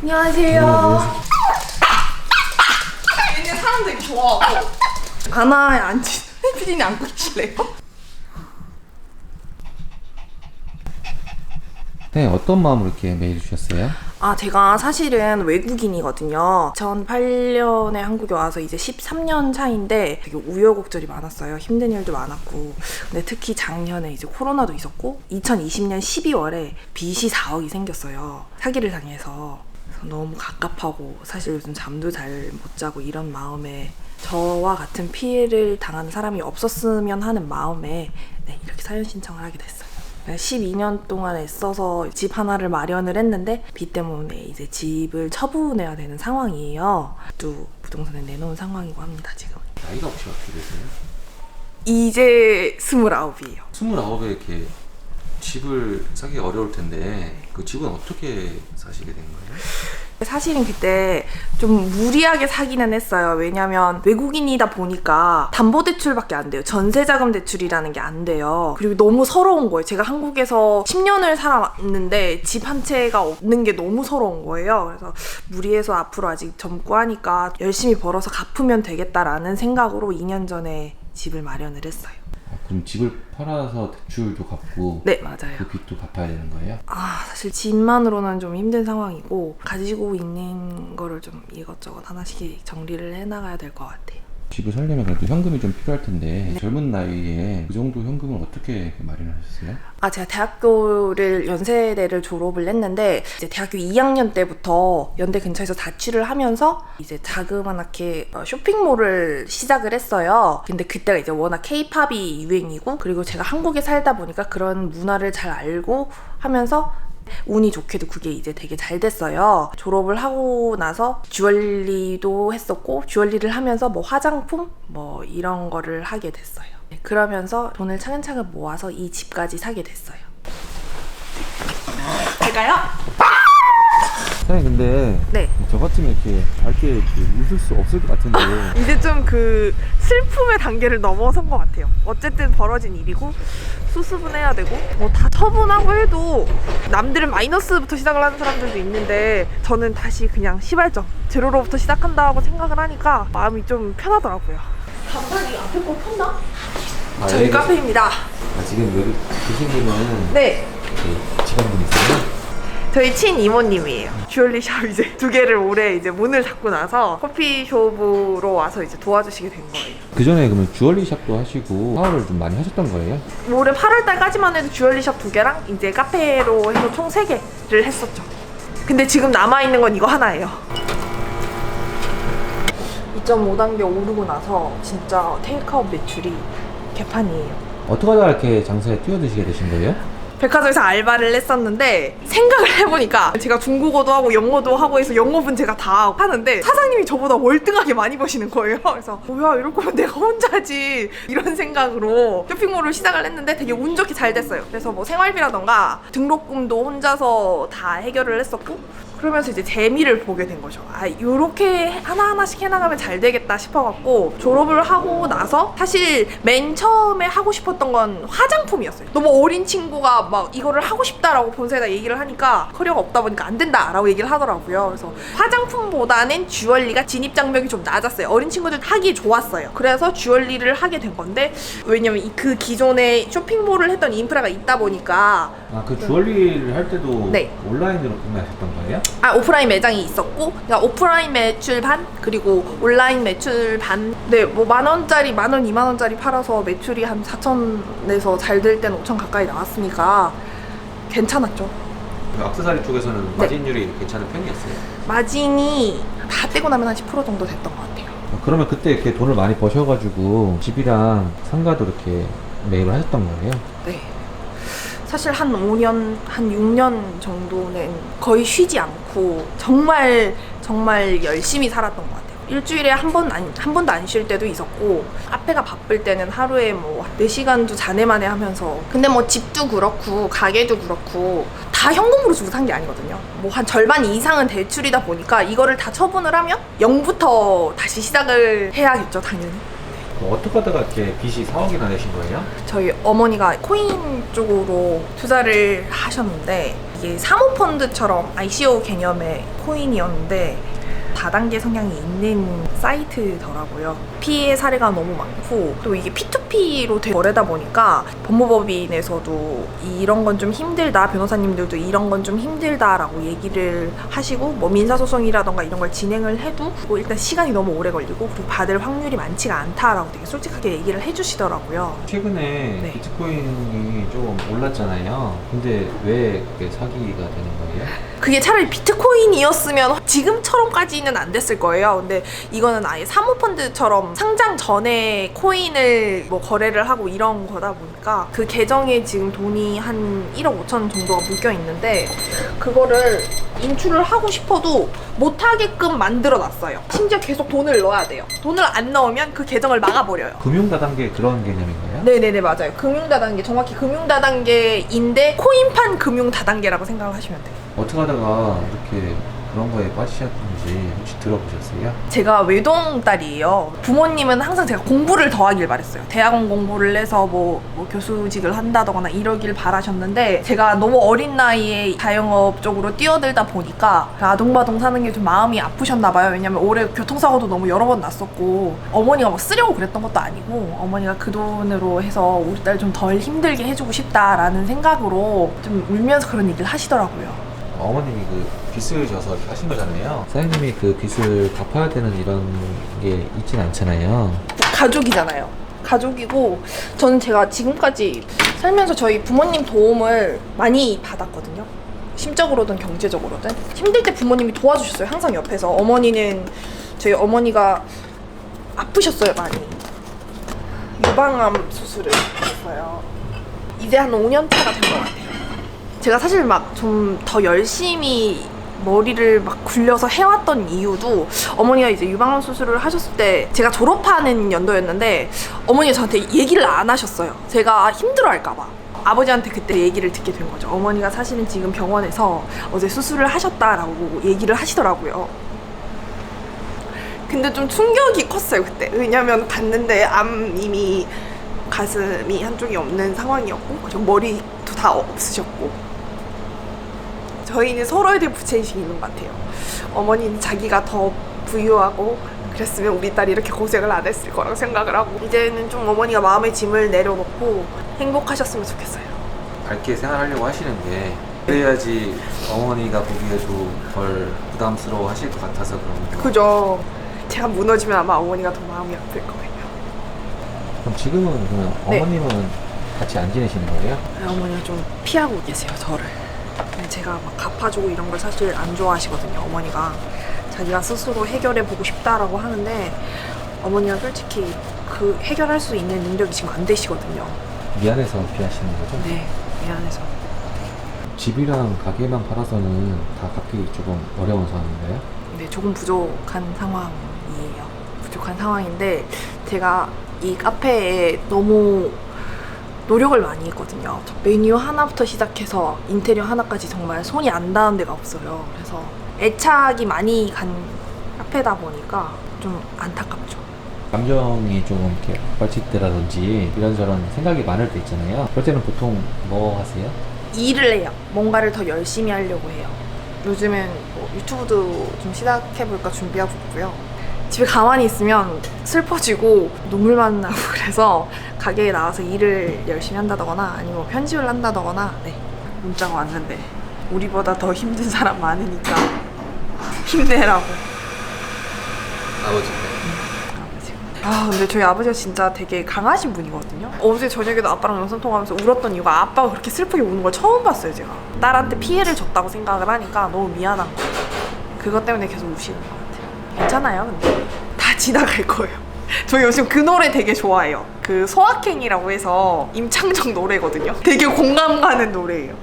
안녕하세요. 얘네 사람들이 좋아하고. 아나에 앉은 피디님 안고 계실래요? 네, 어떤 마음으로 이렇게 메일 주셨어요? 제가 사실은 외국인이거든요. 2008년에 한국에 와서 이제 13년 차인데 되게 우여곡절이 많았어요. 힘든 일도 많았고. 근데 특히 작년에 이제 코로나도 있었고 2020년 12월에 빚이 4억이 생겼어요. 사기를 당해서. 그래서 너무 갑갑하고 사실 요즘 잠도 잘 못 자고 이런 마음에 저와 같은 피해를 당하는 사람이 없었으면 하는 마음에 이렇게 사연 신청을 하게 됐어요. 12년 동안 애써서 집 하나를 마련을 했는데 빚 때문에 이제 집을 처분해야 되는 상황이에요. 또 부동산에 내놓은 상황이고 합니다, 지금. 나이가 혹시 어떻게 되세요? 이제 29이에요. 29에 이렇게 집을 사기 어려울 텐데 그 집은 어떻게 사시게 된 거예요? 사실은 그때 좀 무리하게 사기는 했어요. 왜냐면 외국인이다 보니까 담보대출밖에 안 돼요. 전세자금 대출이라는 게 안 돼요. 그리고 너무 서러운 거예요. 제가 한국에서 10년을 살아왔는데 집 한 채가 없는 게 너무 서러운 거예요. 그래서 무리해서 앞으로 아직 젊고 하니까 열심히 벌어서 갚으면 되겠다라는 생각으로 2년 전에 집을 마련을 했어요. 그럼 집을 팔아서 대출도 갚고 네, 맞아요. 그 빚도 갚아야 되는 거예요? 사실 집만으로는 좀 힘든 상황이고 가지고 있는 거를 좀 이것저것 하나씩 정리를 해나가야 될 것 같아요. 집을 살려면 그래도 현금이 좀 필요할 텐데 젊은 나이에 그 정도 현금을 어떻게 마련하셨어요? 제가 대학교를 연세대를 졸업을 했는데 이제 대학교 2학년 때부터 연대 근처에서 자취를 하면서 이제 자그마하게 쇼핑몰을 시작을 했어요. 근데 그때가 이제 워낙 K-팝이 유행이고 그리고 제가 한국에 살다 보니까 그런 문화를 잘 알고 하면서 운이 좋게도 그게 이제 되게 잘 됐어요. 졸업을 하고 나서 주얼리도 했었고 주얼리를 하면서 뭐 화장품 뭐 이런 거를 하게 됐어요. 그러면서 돈을 차근차근 모아서 이 집까지 사게 됐어요. 될까요? 사장님 근데 네. 저 같으면 이렇게 밝게 이렇게 웃을 수 없을 것 같은데 이제 좀 그 슬픔의 단계를 넘어선 것 같아요. 어쨌든 벌어진 일이고 수습은 해야 되고 뭐 다 처분하고 해도 남들은 마이너스부터 시작을 하는 사람들도 있는데 저는 다시 그냥 시발점 제로로부터 시작한다고 생각을 하니까 마음이 좀 편하더라고요. 담당이 앞에 거 폈나? 저희 카페입니다. 지금 여기 계신 분은 네. 직원분이세요? 저희 친이모님이에요. 주얼리샵 이제 2개를 올해 이제 문을 닫고 나서 커피숍으로 와서 이제 도와주시게 된 거예요. 그 전에 그러면 주얼리샵도 하시고 사업을 좀 많이 하셨던 거예요? 올해 8월달까지만 해도 주얼리샵 2개랑 이제 카페로 해서 총 3개를 했었죠. 근데 지금 남아있는 건 이거 하나예요. 2.5단계 오르고 나서 진짜 테이크아웃 매출이 개판이에요. 어떻게 하다가 이렇게 장사에 뛰어드시게 되신 거예요? 백화점에서 알바를 했었는데 생각을 해보니까 제가 중국어도 하고 영어도 하고 해서 영업은 제가 다 하는데 사장님이 저보다 월등하게 많이 버시는 거예요. 그래서 뭐야 이럴 거면 내가 혼자지 이런 생각으로 쇼핑몰을 시작을 했는데 되게 운 좋게 잘 됐어요. 그래서 뭐 생활비라던가 등록금도 혼자서 다 해결을 했었고 그러면서 이제 재미를 보게 된 거죠. 요렇게 하나하나씩 해나가면 잘 되겠다 싶어갖고 졸업을 하고 나서 사실 맨 처음에 하고 싶었던 건 화장품이었어요. 너무 어린 친구가 막 이거를 하고 싶다라고 본사에다 얘기를 하니까 커리어가 없다 보니까 안 된다라고 얘기를 하더라고요. 그래서 화장품보다는 주얼리가 진입 장벽이 좀 낮았어요. 어린 친구들 하기 좋았어요. 그래서 주얼리를 하게 된 건데 왜냐면 그 기존에 쇼핑몰을 했던 인프라가 있다 보니까 그 주얼리를 할 때도 네. 온라인으로 구매하셨던 거예요? 오프라인 매장이 있었고 그러니까 오프라인 매출 반 그리고 온라인 매출 반. 네, 뭐 10,000원짜리 10,000원 20,000원짜리 팔아서 매출이 한 4,000에서 잘 될 때는 5,000 가까이 나왔으니까 괜찮았죠. 액세서리 쪽에서는 네. 마진율이 괜찮은 편이었어요? 마진이 다 떼고 나면 한 10% 정도 됐던 것 같아요. 그러면 그때 이렇게 돈을 많이 버셔가지고 집이랑 상가도 이렇게 매입을 하셨던 거예요? 네. 사실 한 5년, 한 6년 정도는 거의 쉬지 않고 정말 열심히 살았던 것 같아요. 일주일에 한 번도 안 쉴 때도 있었고 카페가 바쁠 때는 하루에 뭐 4시간도 자네마네 하면서 근데 뭐 집도 그렇고 가게도 그렇고 다 현금으로 주고 산 게 아니거든요. 뭐 한 절반 이상은 대출이다 보니까 이거를 다 처분을 하면 0부터 다시 시작을 해야겠죠, 당연히. 어떻게 하다가 이렇게 빚이 4억이나 되신 거예요? 저희 어머니가 코인 쪽으로 투자를 하셨는데 이게 이게 사모펀드처럼 ICO 개념의 코인이었는데 다단계 성향이 있는 사이트더라고요. 피해 사례가 너무 많고 또 이게 P2P로 된 거래다 보니까 법무법인에서도 이런 건 좀 힘들다, 변호사님들도 이런 건 좀 힘들다라고 얘기를 하시고 뭐 민사소송이라던가 이런 걸 진행을 해도 뭐 일단 시간이 너무 오래 걸리고 그리고 받을 확률이 많지가 않다라고 되게 솔직하게 얘기를 해주시더라고요. 최근에 네. 비트코인이 좀 올랐잖아요. 근데 왜 그게 사기가 되는 거예요? 그게 차라리 비트코인이었으면 지금처럼까지는 안 됐을 거예요. 근데 이거는 아예 사모펀드처럼 상장 전에 코인을 뭐 거래를 하고 이런 거다 보니까 그 계정에 지금 돈이 한 1억 5천 정도가 묶여 있는데 그거를 인출을 하고 싶어도 못하게끔 만들어 놨어요. 심지어 계속 돈을 넣어야 돼요. 돈을 안 넣으면 그 계정을 막아버려요. 금융다단계 그런 개념인가요? 네네네, 맞아요. 금융다단계, 정확히 금융다단계인데 코인판 금융다단계라고 생각을 하시면 돼요. 어떻게 하다가 이렇게 그런 거에 빠지셨는지 혹시 들어보셨어요? 제가 외동 딸이에요. 부모님은 항상 제가 공부를 더 하길 바랬어요. 대학원 공부를 해서 뭐 교수직을 한다거나 이러길 바라셨는데 제가 너무 어린 나이에 자영업 쪽으로 뛰어들다 보니까 아동바동 사는 게 좀 마음이 아프셨나 봐요. 왜냐면 올해 교통사고도 너무 여러 번 났었고 어머니가 뭐 쓰려고 그랬던 것도 아니고 어머니가 그 돈으로 해서 우리 딸 좀 덜 힘들게 해주고 싶다라는 생각으로 좀 울면서 그런 얘기를 하시더라고요. 어머님이 그 빚을 져서 이렇게 하신 거잖아요. 사장님이 그 빚을 갚아야 되는 이런 게 있진 않잖아요. 가족이잖아요. 가족이고 저는 제가 지금까지 살면서 저희 부모님 도움을 많이 받았거든요. 심적으로든 경제적으로든 힘들 때 부모님이 도와주셨어요. 항상 옆에서. 어머니는 저희 어머니가 아프셨어요, 많이. 유방암 수술을 했어요. 이제 한 5년 차가 된 것 같아요. 제가 사실 막 좀 더 열심히 머리를 막 굴려서 해왔던 이유도 어머니가 이제 유방암 수술을 하셨을 때 제가 졸업하는 연도였는데 어머니가 저한테 얘기를 안 하셨어요. 제가 힘들어할까봐. 아버지한테 그때 얘기를 듣게 된 거죠. 어머니가 사실은 지금 병원에서 어제 수술을 하셨다라고 얘기를 하시더라고요. 근데 좀 충격이 컸어요, 그때. 왜냐면 갔는데 암이 가슴이 한쪽이 없는 상황이었고 그리고 머리도 다 없으셨고 저희는 서로에 대한 부채의식이 있는 것 같아요. 어머니는 자기가 더 부유하고 그랬으면 우리 딸이 이렇게 고생을 안 했을 거라고 생각을 하고 이제는 좀 어머니가 마음의 짐을 내려놓고 행복하셨으면 좋겠어요. 밝게 생활하려고 하시는데 그래야지 어머니가 보기에도 덜 부담스러워 하실 것 같아서 그런 거죠. 그죠. 제가 무너지면 아마 어머니가 더 마음이 아플 거예요. 그럼 지금은 그러면 네. 어머님은 같이 안 지내시는 거예요? 어머니가 좀 피하고 계세요, 저를. 제가 막 갚아주고 이런 걸 사실 안 좋아하시거든요. 어머니가 자기가 스스로 해결해보고 싶다라고 하는데 어머니가 솔직히 그 해결할 수 있는 능력이 지금 안 되시거든요. 미안해서 비하시는 거죠? 네, 미안해서. 집이랑 가게만 팔아서는 다 갚기 조금 어려운 상황인가요? 네, 조금 부족한 상황이에요. 부족한 상황인데 제가 이 카페에 너무 노력을 많이 했거든요. 메뉴 하나부터 시작해서 인테리어 하나까지 정말 손이 안 닿은 데가 없어요. 그래서 애착이 많이 간 카페다 보니까 좀 안타깝죠. 감정이 조금 이렇게 빡칠 때라든지 이런저런 생각이 많을 때 있잖아요. 그럴 때는 보통 뭐 하세요? 일을 해요. 뭔가를 더 열심히 하려고 해요. 요즘엔 뭐 유튜브도 좀 시작해볼까 준비하고 있고요. 집에 가만히 있으면 슬퍼지고 눈물만 나고 그래서 가게에 나와서 일을 열심히 한다거나 아니면 뭐 편집을 한다거나. 네, 문자가 왔는데 우리보다 더 힘든 사람 많으니까 힘내라고. 아버지인데. 아, 근데 저희 아버지가 진짜 되게 강하신 분이거든요. 어제 저녁에도 아빠랑 영상통화하면서 울었던 이유가 아빠가 그렇게 슬프게 우는 걸 처음 봤어요. 제가 딸한테 피해를 줬다고 생각을 하니까 너무 미안한 거예요. 그것 때문에 계속 우시는 것 같아요. 괜찮아요, 근데 다 지나갈 거예요. 저 요즘 그 노래 되게 좋아해요. 그 소확행이라고 해서 임창정 노래거든요. 되게 공감 가는 노래예요.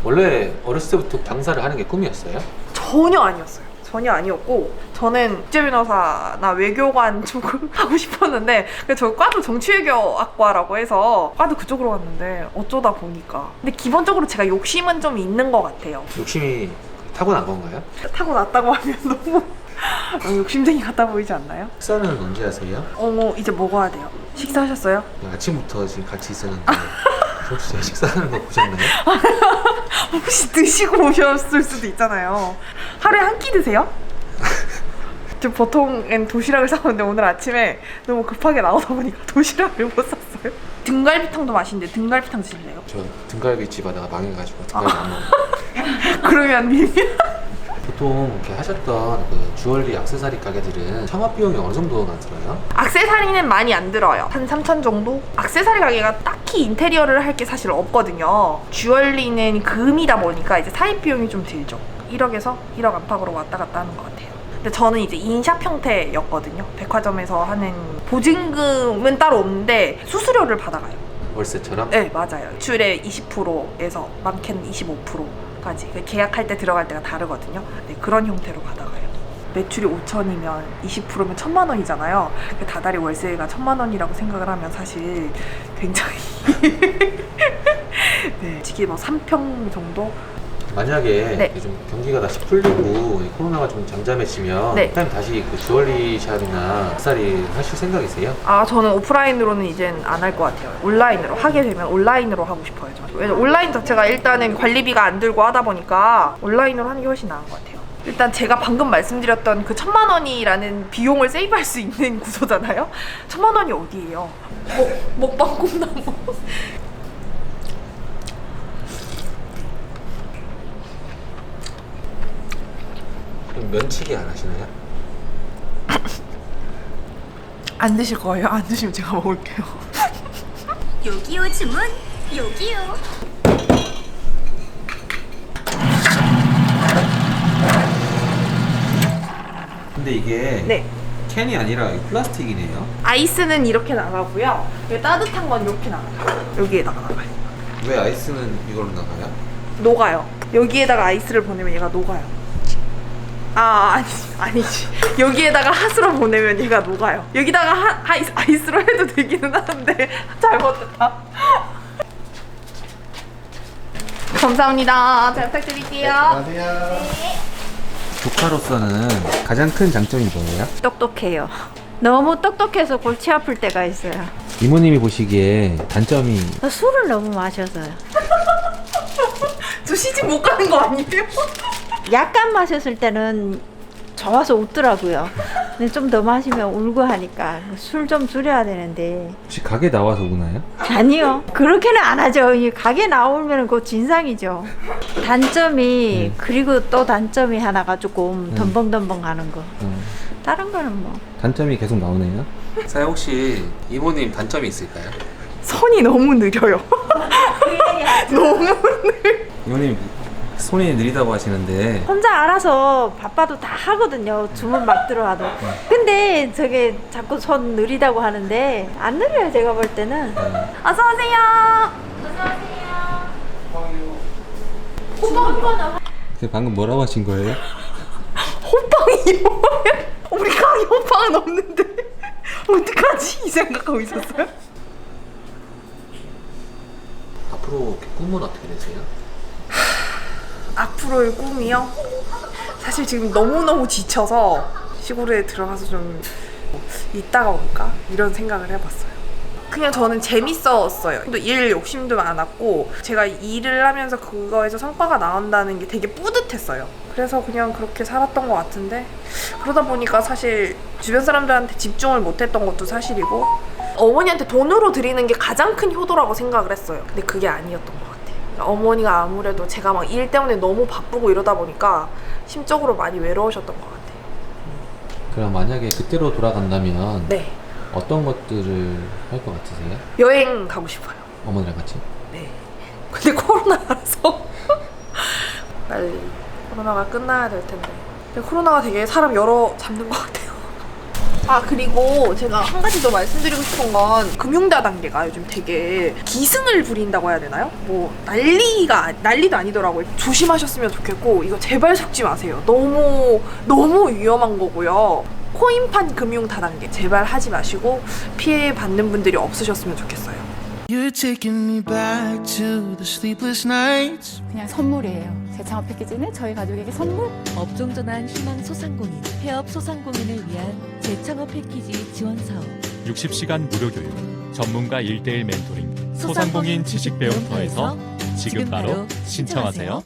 원래 어렸을 때부터 강사를 하는 게 꿈이었어요? 전혀 아니었어요. 전혀 아니었고 저는 국제변호사나 외교관 쪽을 하고 싶었는데 저 과도 정치외교학과라고 해서 과도 그쪽으로 갔는데 어쩌다 보니까 근데 기본적으로 제가 욕심은 좀 있는 것 같아요. 욕심이 타고난 건가요? 타고났다고 하면 너무 욕심쟁이 같아 보이지 않나요? 식사는 언제 하세요? 이제 먹어야 돼요. 식사하셨어요? 아침부터 지금 같이 있었는데 혹시 제 식사하는 거 보셨나요? 혹시 드시고 오셨을 수도 있잖아요. 하루에 한 끼 드세요? 저 보통엔 도시락을 싸오는데 오늘 아침에 너무 급하게 나오다 보니까 도시락을 못 샀어요. 등갈비탕도 맛있는데 등갈비탕 드실래요? 저 등갈비집 하다가 망해가지고 등갈비 안 먹어요. 그러면 밀면 보통 이렇게 하셨던 그 주얼리 액세서리 가게들은 창업 비용이 어느 정도나 들어요? 액세서리는 많이 안 들어요. 한 3,000 정도? 액세서리 가게가 딱히 인테리어를 할 게 사실 없거든요. 주얼리는 금이다 보니까 이제 사입 비용이 좀 들죠. 1억에서 1억 안팎으로 왔다 갔다 하는 것 같아요. 근데 저는 이제 인샵 형태였거든요. 백화점에서 하는 보증금은 따로 없는데 수수료를 받아가요. 월세처럼? 네, 맞아요. 매출의 20%에서 많게는 25%까지 계약할 때 들어갈 때가 다르거든요. 네, 그런 형태로 받아가요. 매출이 5천이면 20%면 1,000만 원이잖아요. 다달이 월세가 1,000만 원이라고 생각을 하면 사실 굉장히 네, 솔직히 뭐 3평 정도? 만약에 네. 요즘 경기가 다시 풀리고 이 코로나가 좀 잠잠해지면 네. 그다음 다시 그 주얼리 샵이나 액세서리 하실 생각이세요? 저는 오프라인으로는 이젠 안 할 것 같아요. 온라인으로 하게 되면 온라인으로 하고 싶어요. 저는. 왜냐면 온라인 자체가 일단은 관리비가 안 들고 하다 보니까 온라인으로 하는 게 훨씬 나은 것 같아요. 일단 제가 방금 말씀드렸던 그 1,000만 원이라는 비용을 세이브할 수 있는 구조잖아요. 1,000만 원이 어디예요? 먹방 꿈나무. 그럼 면치기 안 하시나요? 안 드실 거예요? 안 드시면 제가 먹을게요. 여기요 주문 여기요. 근데 이게 네. 캔이 아니라 플라스틱이네요. 아이스는 이렇게 나가고요. 여기 따뜻한 건 이렇게 나가요. 여기에다가 나가요. 왜 아이스는 이걸로 나가요? 녹아요. 여기에다가 아이스를 보내면 얘가 녹아요. 아니지. 여기에다가 핫으로 보내면 얘가 녹아요. 여기다가 아이스로 해도 되기는 하는데 잘못됐다. 감사합니다. 잘 부탁드릴게요. 조카로서는 가장 큰 장점이 뭐예요? 똑똑해요. 너무 똑똑해서 골치 아플 때가 있어요. 이모님이 보시기에 단점이 술을 너무 마셔서요. 저 시집 못 가는 거 아니에요? 약간 마셨을 때는 좋아서 웃더라고요. 근데 좀 더 마시면 울고 하니까 술 좀 줄여야 되는데. 혹시 가게 나와서 우나요? 아니요. 그렇게는 안 하죠. 이 가게 나오면 그거 진상이죠. 단점이 그리고 또 단점이 하나가 조금 덤벙덤벙 하는 거. 다른 거는 뭐. 단점이 계속 나오네요. 사장님 혹시 이모님 단점이 있을까요? 손이 너무 느려요. 너무 이모님 손이 느리다고 하시는데 혼자 알아서 바빠도 다 하거든요. 주문 막 들어와도. 근데 저게 자꾸 손 느리다고 하는데 안 느려요. 제가 볼 때는. 어서 오세요. 방금 뭐라고 하신 거예요? 호빵이 뭐예요? 우리 가게 호빵은 없는데 어떡하지? 이 생각하고 있었어요. 앞으로 꿈은 어떻게 되세요? 앞으로의 꿈이요? 사실 지금 너무너무 지쳐서 시골에 들어가서 좀 있다가 올까? 이런 생각을 해봤어요. 그냥 저는 재밌었어요. 또 일 욕심도 많았고 제가 일을 하면서 그거에서 성과가 나온다는 게 되게 뿌듯했어요. 그래서 그냥 그렇게 살았던 것 같은데 그러다 보니까 사실 주변 사람들한테 집중을 못했던 것도 사실이고 어머니한테 돈으로 드리는 게 가장 큰 효도라고 생각을 했어요. 근데 그게 아니었던 것 같아요. 어머니가 아무래도 제가 막 일 때문에 너무 바쁘고 이러다 보니까 심적으로 많이 외로우셨던 것 같아요. 그럼 만약에 그때로 돌아간다면 네. 어떤 것들을 할 것 같으세요? 여행 가고 싶어요. 어머니랑 같이? 네. 근데 코로나라서 빨리 코로나가 끝나야 될 텐데. 근데 코로나가 되게 사람 열어 잡는 것 같아요. 그리고 제가 한 가지 더 말씀드리고 싶은 건 금융다단계가 요즘 되게 기승을 부린다고 해야 되나요? 뭐 난리도 아니더라고요. 조심하셨으면 좋겠고 이거 제발 속지 마세요. 너무 위험한 거고요. 코인판 금융다단계 제발 하지 마시고 피해 받는 분들이 없으셨으면 좋겠어요. You're taking me back to the sleepless nights. 그냥 선물이에요. 재창업 패키지는 저희 가족에게 선물. 업종 전환 희망 소상공인, 폐업 소상공인을 위한 재창업 패키지 지원 사업. 60시간 무료 교육, 전문가 1:1 멘토링, 소상공인 지식배움터에서 지금 바로 신청하세요.